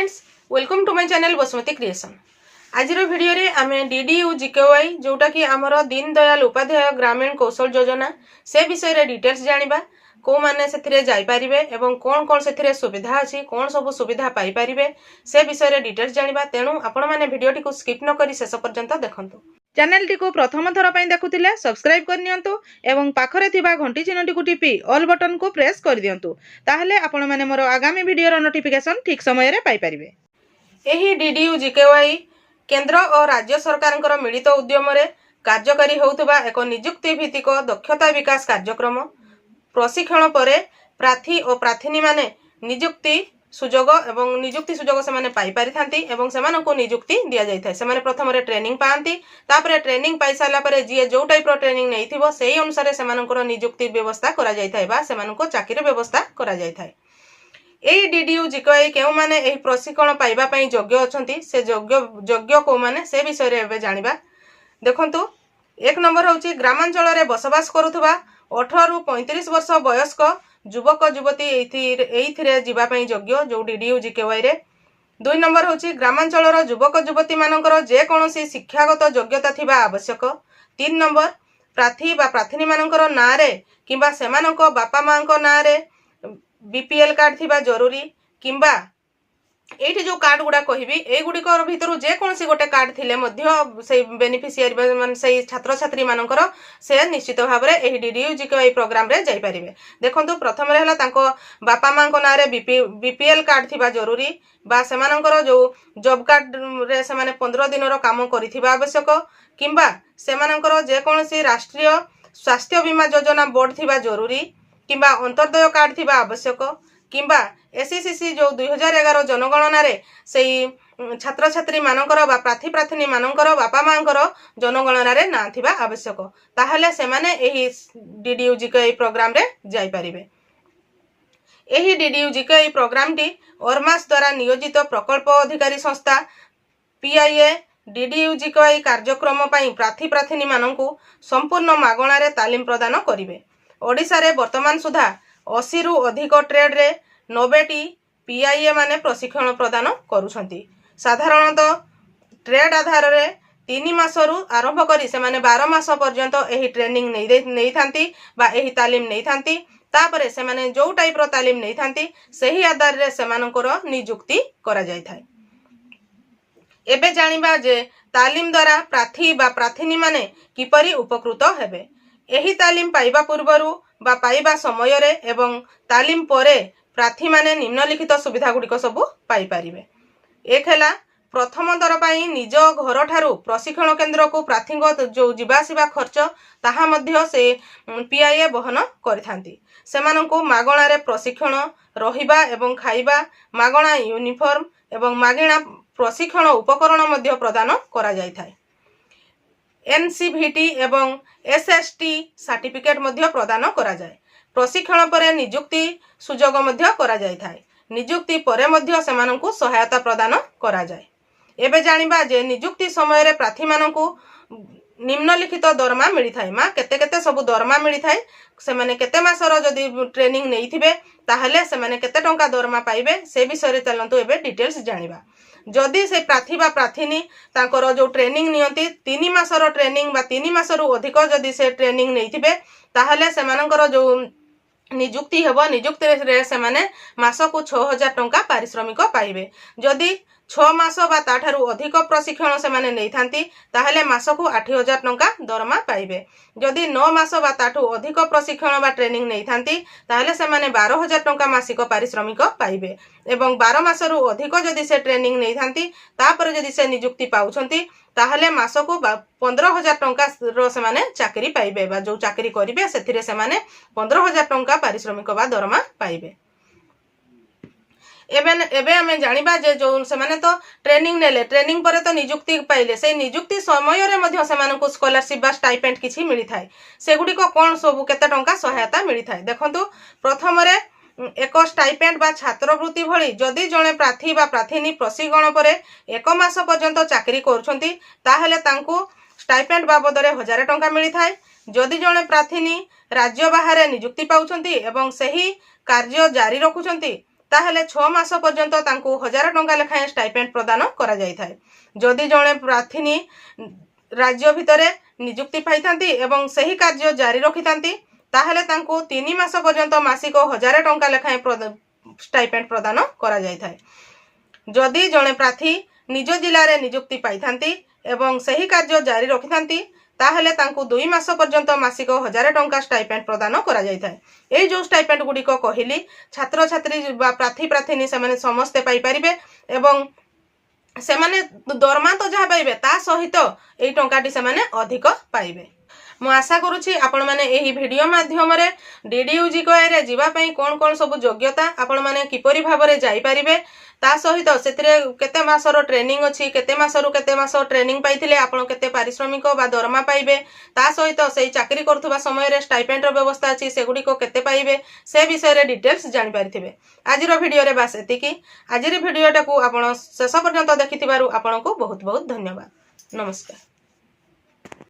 Friends, welcome to my channel Basumati creation. आज video रे आमे डीडीयू जीकेवाई जोटा कि आमर दीन दयाल उपाध्याय ग्रामीण कौशल योजना से विषय रे डिटेल्स जानिबा। को माने सेथिरे जाई परिबे एवं कोन कोन सेथिरे सुविधा अछि, कोन सब सुविधा पाई परिबे से विषय रे डिटेल्स जानिबा। तेणु आपण माने भिडियोटी को स्किप न करी शेष पर्यंत देखंतु। चैनल टी को प्रथम थर पई देखुतिले सब्सक्राइब कर नियंतु एवं पाखरे थिबा घंटी चिन्हटी को टिपी ऑल बटन को प्रेस कर दियंतु। ताहले आपण माने मोर आगामी वीडियो रो नोटिफिकेशन ठीक समय रे पाई परिबे। एही डीडीयू जीकेवाई केंद्र और राज्य सरकारଙ୍କର मिलित उद्यमରେ कार्यकारी होउतबा एक नियुक्ति भित्तिक दक्षता विकास कार्यक्रम। प्रशिक्षण परे प्रार्थी और प्रार्थिनी माने नियुक्ति सुजोग एवं नियुक्ति सुजोग से माने पाई पारिथांती एवं सेमानकु नियुक्ति दिया जाय थाय। सेमाने प्रथम रे ट्रेनिंग पांती, तापरे ट्रेनिंग पाई साला परे जे जो टाइप रो ट्रेनिंग नैथिबो सेही अनुसार सेमानकर नियुक्ति व्यवस्था करा जाय थाय बा सेमानको चाकरी व्यवस्था करा जाय थाय। एही डीडीयू जीकेवाई केउ माने एही प्रशिक्षण पाइबा पई योग्य अछंती से योग्य को माने से विषय रे एबे जानिबा। देखंतु एक नंबर होची ग्रामांचल रे बसवास करूथबा 18 रु 35 वर्ष वयस्क युवक युवती एइथिरे जीवा पई योग्य जो डीडीयू जीकेवाई रे। 2 नंबर होची ग्रामांचल रो युवक युवती मानकर जे कोनोसी शिक्षागत योग्यता थिबा आवश्यक। 3 नंबर प्रार्थी बा प्रार्थिनी मानकर ना रे किबा सेमानको बापा मांको ना रे बीपीएल कार्ड थिबा जरूरी किंबा एठी जो कार्ड गुडा कहिबी ए गुडिकर भितरु जे कोनसी गोटे कार्ड थिले मध्य से बेनिफिशियरी माने से छात्र छात्री मानकर से निश्चित भाव रे एही डीडीयू जीकेवाई प्रोग्राम रे जाई परिबे। देखंतु प्रथम रे हला तांको बापा मांको ना रे बीपीएल कार्ड थिबा जरूरी बा सेमानकर जो जॉब कार्ड रे से माने 15 दिन रो काम करिथिबा आवश्यक किंबा सेमानकर जे कोनसी राष्ट्रीय स्वास्थ्य बीमा योजना बोर्ड थिबा जरूरी किंबा अंतर्दय कार्ड थिबा आवश्यक किंबा एससीसी जो 2011 जनगणना रे सेई छात्र छात्री मानकर बा प्रार्थी प्रार्थिनी मानकर बापा मांकर जनगणना रे ना थिबा आवश्यक। ताहले से माने एही डीडीयू जीकेवाई प्रोग्राम रे जाई परिबे। एही डीडीयू जीकेवाई प्रोग्राम टी ओरमास द्वारा नियोजित प्रकल्प अधिकारी संस्था पीआईए डीडीयू जीकेवाई कार्यक्रम पई प्रार्थी प्रार्थिनी माननकु संपूर्ण मागणा रे तालीम प्रदान करिवे। ओडिसा रे वर्तमान सुधा 80 रु अधिक ट्रेड रे 90 पीआईए माने प्रशिक्षण प्रदान करूछंती। साधारणतः ट्रेड आधार रे 3 मास रु आरंभ करी से माने 12 मास पर्यंत एही ट्रेनिंग नै थांती बा एही तालीम नै थांती। तापरे से माने जो टाइप रो तालीम नै थांती सेही आधार रे सेमानकर नियुक्ति करा जाय थाय। एबे जानिबा जे तालीम द्वारा प्रार्थी बा प्रार्थिनी माने किपरि उपकृत हेबे। एही तालीम पाइबा पूर्वरु बा पाइबा समय रे एवं तालीम परे प्रार्थी माने निम्नलिखित सुविधा गुडिक सब पाई परिबे। एक हैला प्रथम दर पई निज घर ठारू प्रशिक्षण केंद्र को प्रार्थी जो जीवासीबा खर्च ताहा मध्य से पीआईए बहन करिथांती। सेमानंकु मागणा रे प्रशिक्षण रहिबा एवं खाइबा मागणा यूनिफॉर्म एवं मागणा प्रशिक्षण उपकरण मध्य प्रदान करा जाय थाय। एनसीवीटी एवं एसएसटी सर्टिफिकेट मध्य प्रदान करा जाय। प्रशिक्षण परे नियुक्ति सुजोग मध्य करा जाय थाय। नियुक्ति परे मध्य सेमानंकु सहायता प्रदान करा जाय। एबे जानिबा जे नियुक्ति समय रे प्रार्थी मानंकु निम्नलिखित दरमा मिली थाय। मा केते केते सब दरमा मिली थाय, से माने केते मासर जदी ट्रेनिंग नै थिबे ताहले से माने केते टंका दरमा पाइबे से विषय रे चलंतु एबे डिटेल्स जानिबा। जदि से प्रार्थी बा प्रार्थिनी तांकर जो ट्रेनिंग नियंती 3 मासर ट्रेनिंग बा 3 मासरु अधिक जदि से ट्रेनिंग नै थिबे ताहले सेमानकर जो नियुक्ति हेबो नियुक्ति रे से माने मासकु 6000 टंका पारिश्रमिक पाइबे। जदि 6 मास बा ताठारु अधिक प्रशिक्षण से माने नै थांती ताहले मासकु 8000 टंका दरमा पाइबे। जदि 9 मास बा ताठु अधिक प्रशिक्षण बा ट्रेनिंग नै थांती ताहले से माने 12000 टंका मासिक पारिश्रमिक पाइबे। एवं 12 मासरु अधिक जदि से ट्रेनिंग नै थांती तापर जदि से नियुक्ति पाउछंती ताहले मासकु 15000 टंका रो से माने चाकरी पाइबे बा जो चाकरी करिवे सेथिरे से माने 15000 टंका पारिश्रमिक बा दरमा पाइबे। एबे हमें जानिबा जे जो से माने तो ट्रेनिंग नेले ट्रेनिंग परे तो नियुक्ति पाइले से नियुक्ति समय रे मध्य से मानकु स्कॉलरशिप बा स्टाइपेंड किछि मिली थाय। से गुडी को कोन सब केते टंका सहायता मिली थाय। देखंतु प्रथम रे एक स्टाइपेंड बा छात्रवृत्ति भली जदि जणे प्रार्थी बा प्रार्थिनी प्रशिक्षण परे 1 मास पर्यंत चाकरी करछंती ताहले तांकु स्टाइपेंड बाबद रे 1000 टंका मिली थाय। जदि जणे प्रार्थिनी राज्य बाहर नियुक्ति पाउछंती एवं सही कार्य जारी रखुछंती ताहेले 6 मास पर्यंत तांकु 1000 टंका लेखाएं स्टाइपेंड प्रदान करा जाय थाए। जदि जणे प्रार्थी राज्य भितरे नियुक्ति पाइथांती एवं सही कार्य जारी रखिथांती ताहेले तांकु 3 मास पर्यंत मासिक 1000 टंका लेखाएं स्टाइपेंड प्रदान करा जाय थाए। जदि जणे प्रार्थी निज जिल्ला रे नियुक्ति पाइथांती एवं सही कार्य जारी रखिथांती ताहेले तांकु 2 मास पर्यंत मासिक 1000 टंका स्टाइपेंड प्रदान करा जाय थाए। ए जो स्टाइपेंड गुडिक कहिली छात्र छात्री बा प्रार्थी प्रार्थी सेमाने समस्ते पाई परिबे एवं सेमाने दरमा तो जहाँ पाइबे ता सहित एई टंकाटी सेमाने अधिक पाइबे। मु आशा करुछि आपण माने एही वीडियो माध्यम रे DDU-GKY रे जीवा पई कोन कोन सब योग्यता आपण माने किपरि भाबरे जाई परिबे ता सहित सेतिरे केते मासरो ट्रेनिंग अछि केते मासरो केते मास ट्रेनिंग पाइथिले आपण केते पारिश्रमिक बा दरमा पाइबे ता सहित सेई चाकरी करथुबा समय रे स्टाइपेंड रो व्यवस्था अछि सेगुडी को केते पाइबे से विषय रे डिटेल्स जानि पारिथिबे। आजिरो वीडियो रे बास एतिकी। आजिर वीडियोटा को आपण शेष पर्यंत देखिथिबारु आपनको बहुत बहुत धन्यवाद। नमस्कार।